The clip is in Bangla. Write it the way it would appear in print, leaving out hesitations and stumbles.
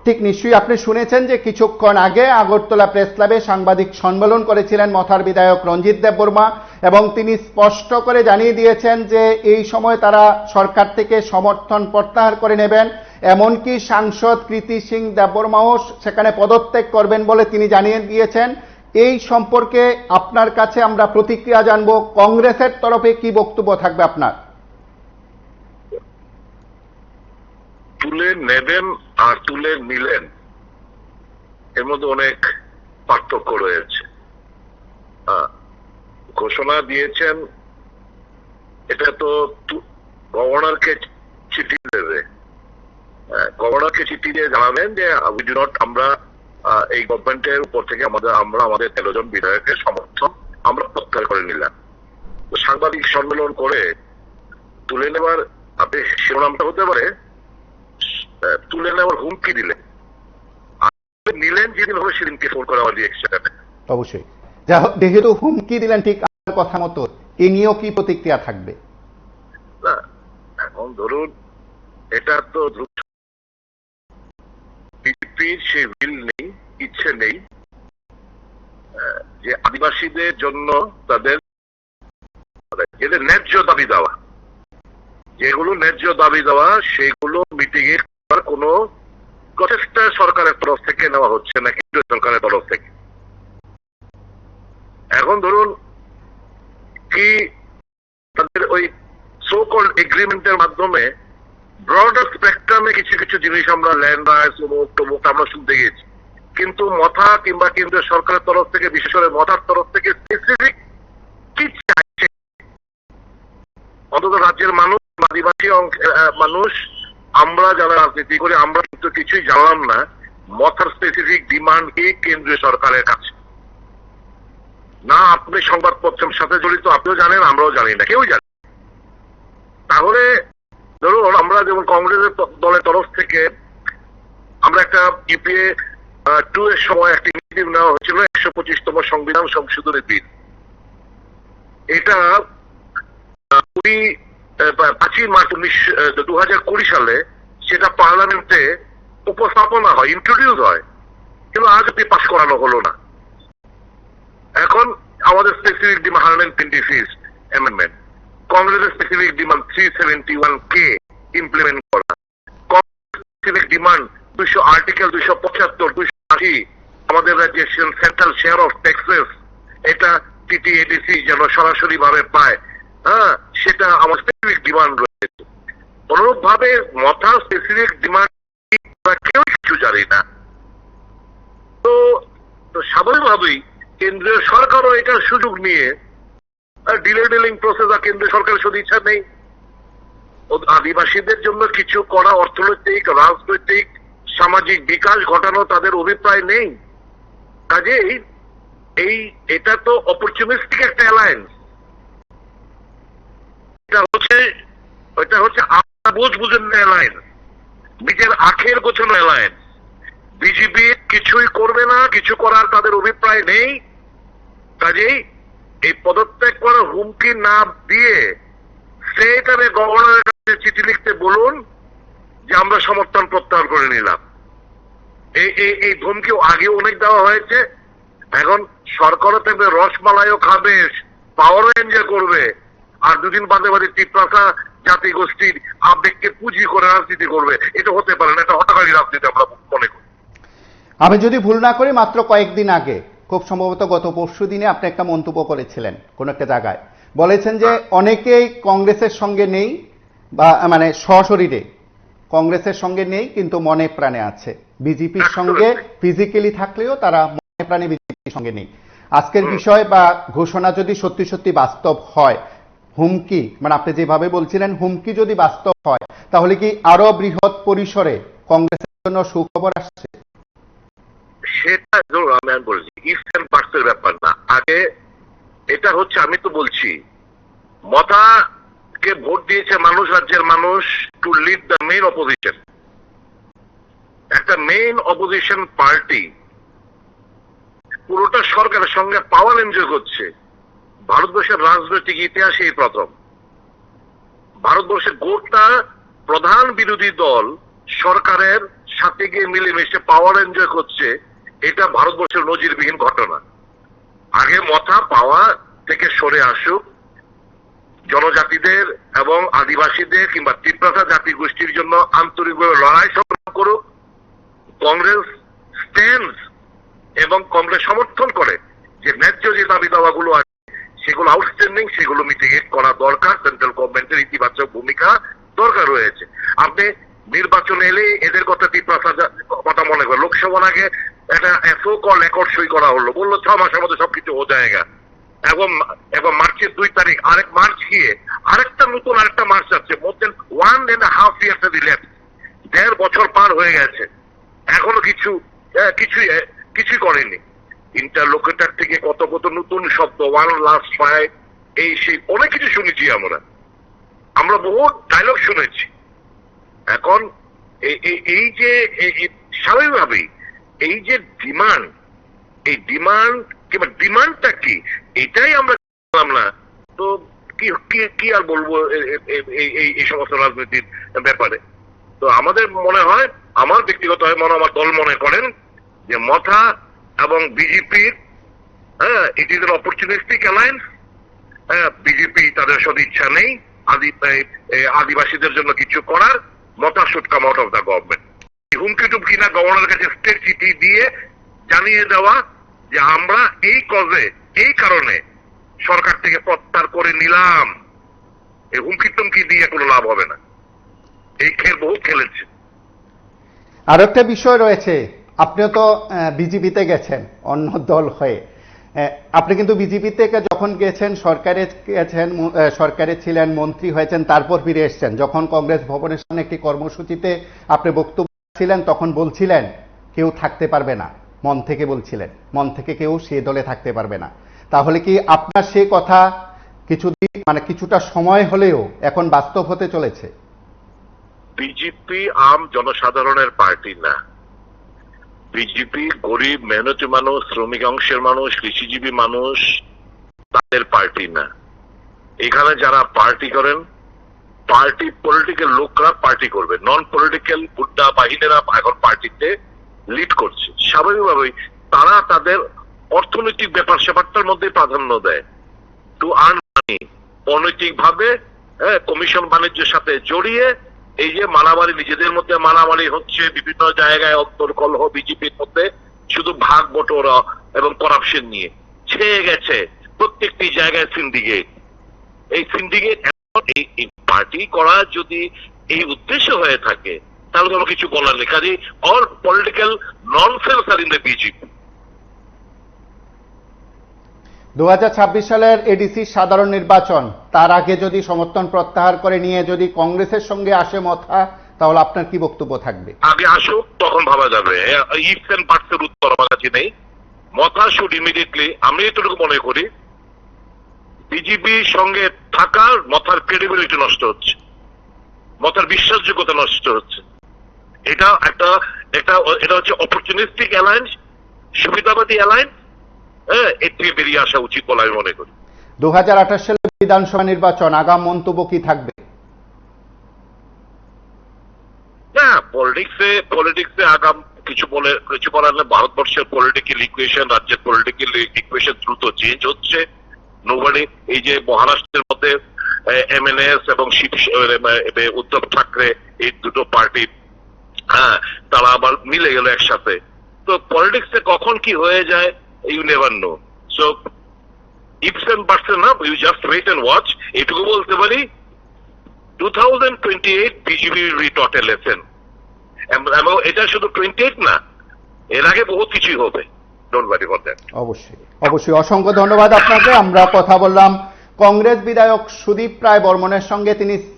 ঠিক নিশ্চয়ই আপনি শুনেছেন যে কিছুক্ষণ আগে আগরতলা প্রেস ক্লাবে সাংবাদিক সম্মেলন করেছিলেন মথার বিধায়ক রঞ্জিত দেববর্মা, এবং তিনি স্পষ্ট করে জানিয়ে দিয়েছেন যে এই সময় তারা সরকার থেকে সমর্থন প্রত্যাহার করে নেবেন। এমনকি সাংসদ কৃতি সিং দেববর্মাও সেখানে পদত্যাগ করবেন বলে তিনি জানিয়ে দিয়েছেন। এই সম্পর্কে আপনার কাছে আমরা প্রতিক্রিয়া জানবো। কংগ্রেসের তরফে কি বক্তব্য থাকবে আপনার? তুলে নেবেন আর তুলে নিলেন এর মধ্যে অনেক পার্থক্য রয়েছে। ঘোষণা দিয়েছেন, এটা তো গভর্নরকে চিঠি দেবে, গভর্নরকে চিঠি দিয়ে জানাবেন যে আমরা এই গভর্নমেন্টের উপর থেকে আমরা আমাদের 13 জন বিধায়কের সমর্থন আমরা প্রত্যাহার করে নিলাম। সাংবাদিক সম্মেলন করে তুলে নেবার আপনি শিরোনামটা হতে পারে তুলে নেওয়ার হুমকি দিলেন, নিলেন যেদিন হবে সেদিনকে ফোন করা আমার রিয়েকশন। অবশ্যই যেহেতু হুমকি দিলেন ঠিক আপনার কথা মতো, এ নিয়েও কি প্রতিক্রিয়া থাকবে? না, এখন ধরুন এটা তো বিজেপির সে বিল নেই, ইচ্ছে নেই যে আদিবাসীদের জন্য তাদের ন্যায্য দাবি দেওয়া, যেগুলো ন্যায্য দাবি দেওয়া সেগুলো মিটিংয়ের কোন প্রচেষ্টা সরকারের তরফ থেকে নেওয়া হচ্ছে না, কেন্দ্রীয় সরকারের তরফ থেকে। এখন ধরুন কি তাদের ওই সো কল্ড এগ্রিমেন্টের মাধ্যমে ব্রডার স্পেকট্রামে কিছু কিছু জিনিস আমরা ল্যান্ড রাইটস অমুক আমরা শুনতে গিয়েছি, কিন্তু মথা কিংবা কেন্দ্রীয় সরকারের তরফ থেকে, বিশেষ করে মথার তরফ থেকে স্পেসিফিক কি চাইছে অন্তত রাজ্যের মানুষ, আদিবাসী মানুষ, আমরা যারা রাজনীতি করি আমরা কিন্তু কিছুই জানলাম না মথার স্পেসিফিক ডিমান্ড কি কেন্দ্রীয় সরকারের কাছে। না আপনি সংবাদপত্রের সাথে জড়িত, আপনিও জানেন, আমরাও জানি না, কেউই জানি। তাহলে ধরুন আমরা যেমন কংগ্রেসের দলের তরফ থেকে আমরা একটা ইউপিএ 2 এর সময় একটি ইনিশিয়েটিভ নেওয়া হয়েছিল 125তম সংবিধান সংশোধনী বিল। এটা 5ই মার্চ 2020 সালে সেটা পার্লামেন্টে উপস্থাপনা হয়, ইন্ট্রোডিউস হয়, কিন্তু আজ অব্দি পাস করানো হলো না। এখন আমাদের স্পেসিফিক ডিমান্ড 125 অ্যামেন্ডমেন্ট, কংগ্রেসের স্পেসিফিক ডিমান্ড 371K ইমপ্লিমেন্ট করা, কংগ্রেসের স্পেসিফিক ডিমান্ড আর্টিকেল 275, 280 আমাদের রাজ্যের সেন্ট্রাল শেয়ার অফ ট্যাক্সেস এটা টিটিএডিসি যেন সরাসরি ভাবে পায়, সেটা আমার স্পেসিফিক ডিমান্ড রয়েছে। অনুরূপ ভাবে মথা স্পেসিফিক ডিমান্ড কেউ কিছু জানি না। তো স্বাভাবিকভাবেই কেন্দ্রীয় সরকারও এটার সুযোগ নিয়ে ডিলিং প্রসেস, আর কেন্দ্রীয় সরকারের শুধু ইচ্ছা নেই আদিবাসীদের জন্য কিছু করা, অর্থনৈতিক, রাজনৈতিক, সামাজিক বিকাশ ঘটানো তাদের অভিপ্রায় নেই। কাজেই এটা তো অপরচুনিস্টিক একটা অ্যালায়েন্স। এটা হচ্ছে আপনার বোঝ বুঝেন না অ্যালায়েন্স, নিজের আখের গোছানো অ্যালায়েন্স। বিজেপি কিছুই করবে না, কিছু করার তাদের অভিপ্রায় নেই। কাজেই এই পদত্যাগ করার হুমকি না দিয়ে সেখানে গভর্নরের কাছে চিঠি লিখতে বলুন যে আমরা সমর্থন প্রত্যাহার করে নিলাম। এই ধমকি আগেও অনেক দেওয়া হয়েছে। এখন সরকারও থাকবে, রসমালাইও খাবে, পাওয়ারও এনজয় করবে, আর দুদিন বাদে বাদে টিপ্রাসা জাতি গোষ্ঠীর আবেগকে পুঁজি করে রাজনীতি করবে। এটা হতে পারে না, এটা হঠাৎ রাজনীতি আমরা মনে করি। আমি যদি ভুল না করি মাত্র কয়েকদিন আগে, খুব সম্ভবত গত পরশু দিনে আপনি একটা মন্তব্য করেছিলেন কোন একটা জায়গায়, বলেছেন যে অনেকেই কংগ্রেসের সঙ্গে নেই, বা মানে সশরীরে কংগ্রেসের সঙ্গে নেই কিন্তু মনে প্রাণে আছে, বিজেপির সঙ্গে ফিজিক্যালি থাকলেও তারা মনে প্রাণে বিজেপির সঙ্গে নেই। আজকের বিষয় বা ঘোষণা যদি সত্যি সত্যি বাস্তব হয়, হুমকি মানে আপনি যেভাবে বলছিলেন হুমকি যদি বাস্তব হয়, তাহলে কি আরো বৃহৎ পরিসরে কংগ্রেসের জন্য সুখবর আসছে? সেটা ধরুন আমি বলছি ইফ এন্ড বাটস এর ব্যাপার না। আগে এটা হচ্ছে, আমি তো বলছি মথাকে ভোট দিয়েছে মানুষ, রাজ্যের মানুষ, to lead the main opposition. একটা মেইন অপোজিশন পার্টি পুরোটা সরকারের সঙ্গে পাওয়ার এনজয় করছে। ভারতবর্ষের রাজনৈতিক ইতিহাসে এই প্রথম। ভারতবর্ষের গোটা প্রধান বিরোধী দল সরকারের সাথে গিয়ে মিলেমিশে পাওয়ার এনজয় করছে, এটা ভারতবর্ষের নজিরবিহীন ঘটনা। আগে মথা পাওয়া থেকে সরে আসুক, জনজাতিদের এবং আদিবাসীদের কিংবা তিব্বতা জাতি গোষ্ঠীর জন্য আন্তরিকভাবে লড়াই সংগ্রাম করুক। কংগ্রেস স্ট্যান্ডস এবং কংগ্রেস সমর্থন করে যে ন্যায্য যে দাবি দাওয়াগুলো আছে সেগুলো আউটস্ট্যান্ডিং, সেগুলো মিটিগেট করা দরকার। সেন্ট্রাল গভর্নমেন্টের ইতিবাচক ভূমিকা দরকার রয়েছে। আপনি নির্বাচন এলে এদের কথা কথা মনে করেন, লোকসভার আগে একটা এসও কল রেকর্ড সই করা হলো, বললো 6 মাসের মধ্যে সবকিছু হয়ে যায়গা। এবং মার্চের 2 তারিখ আরেক মার্চ গিয়ে আরেকটা নতুন আরেকটা মার্চ আছে। মোর দেন 1.5 years লেফট, 1.5 বছর পার হয়ে গেছে, এখনো কিছুই করেনি। ইন্টারলোকেটার থেকে কত কত নতুন শব্দ, ওয়ান লাস্ট ফাইট, এই সেই অনেক কিছু শুনেছি আমরা বহু ডায়লগ শুনেছি। এখন এই যে স্বাভাবিকভাবেই এই যে ডিমান্ড, এই ডিমান্ড কিংবা ডিমান্ডটা কি এটাই আমরা জানলাম না, তো কি আর বলবো এই সমস্ত রাজনীতির ব্যাপারে। তো আমাদের মনে হয়, আমার ব্যক্তিগত আমার দল মনে করেন যে মথা এবং বিজেপির it is an opportunistic alliance. BJP তাদের সদিচ্ছা নেই আদিবাসীদের জন্য কিছু করার। Motha should come out of the government. হুমকি টুমকি না, গভর্নরের কাছে স্টেট চিঠি দিয়ে জানিয়ে দেওয়া যে আমরা এই কজে এই কারণে সরকার থেকে প্রত্যাহার করে নিলাম। এই হুমকি টুমকি দিয়ে কোনো লাভ হবে না, এই খেল বহু খেলেছে। আর একটা বিষয় রয়েছে, আপনিও তো বিজেপিতে গেছেন অন্য দল হয়ে, আপনি কিন্তু বিজেপি থেকে যখন গেছেন সরকারে ছিলেন, মন্ত্রী হয়েছেন, তারপর ফিরে এসছেন। যখন কংগ্রেস ভবনের সামনে একটি কর্মসূচিতে আপনি বক্তব্য ছিলেন তখন বলছিলেন কেউ থাকতে পারবে না, মন থেকে বলছিলেন, মন থেকে কেউ সে দলে থাকতে পারবে না। তাহলে কি আপনার সে কথা কিছুটা সময় হলেও এখন বাস্তব হতে চলেছে? বিজেপি আম জনসাধারণের পার্টি না। বিজেপি গরিব মেহনতি মানুষ, শ্রমিক অংশের মানুষ, কৃষিজীবী মানুষ, তাদের পার্টি না। এখানে যারা পার্টি করেন, পলিটিক্যাল লোকরা পার্টি করবে, নন পলিটিক্যাল বুড্ডা বাহিনীরা এখন পার্টিতে লিড করছে। স্বাভাবিকভাবেই তারা তাদের অর্থনৈতিক ব্যাপার স্যাপারটার মধ্যে প্রাধান্য দেয়, টু আর্ন মানি। অনৈতিক ভাবে কমিশন বাণিজ্যের সাথে জড়িয়ে এই যে মারামারি, নিজেদের মধ্যে মারামারি হচ্ছে, বিভিন্ন জায়গায় অন্তর্কলহ বিজেপির মধ্যে, শুধু ভাগ বটোরা এবং করাপশন নিয়ে ছেয়ে গেছে প্রত্যেকটি জায়গায় সিন্ডিকেট। এই সিন্ডিকেট এই পার্টি করা যদি এই উদ্দেশ্য হয়ে থাকে তাহলে তো কিছু বলার নেই। কাজে অল পলিটিক্যাল ননসেন্স আর ইন দ্য বিজেপি। 2026 সালের এডিসি সাধারণ নির্বাচন, তার আগে যদি সমর্থন প্রত্যাহার করে নিয়ে যদি কংগ্রেসের সঙ্গে আসে মথা, তাহলে আপনার কি বক্তব্য থাকবে? আগে আসুক, তখন ভাবা যাবে। ইফস এন্ড বাটস এর উত্তর আমার কাছে নেই। মথা শুড ইমিডিয়েটলি, আমি এটুকু মনে করি বিজেপির সঙ্গে থাকার মথার ক্রেডিবিলিটি নষ্ট হচ্ছে, মথার বিশ্বাসযোগ্যতা নষ্ট হচ্ছে। এটা হচ্ছে অপরচুনিস্টিক অ্যালায়েন্স, সুবিধাবাদী অ্যালায়েন্স। এর থেকে বেরিয়ে আসা উচিত বলে আমি মনে করি। 2028 সালের বিধানসভা নির্বাচন, আগাম মন্তব্য কি থাকবে? না, পলিটিক্সে আগাম কিছু বলার না। ভারতবর্ষের পলিটিক্যাল ইকুয়েশন, রাজ্যের পলিটিক্যাল ইকুয়েশন দ্রুত চেঞ্জ হচ্ছে। নোবডি, এই যে মহারাষ্ট্রের মধ্যে এমএনএস এবং উদ্ধব ঠাকরে, এই দুটো পার্টি তারা আবার মিলে গেল একসাথে। তো পলিটিক্সে কখন কি হয়ে যায় you never know. So ifs and buts না, you just wait and watch. এটুকু বলতে পারি 2028 BJP will be taught a lesson. এবং এটা শুধু 28 না, এর আগে বহুত কিছুই হবে। Don't worry for that. অবশ্যই অসংখ্য ধন্যবাদ আপনাকে। আমরা কথা বললাম কংগ্রেস বিধায়ক সুদীপ রায় বর্মনের সঙ্গে। তিনি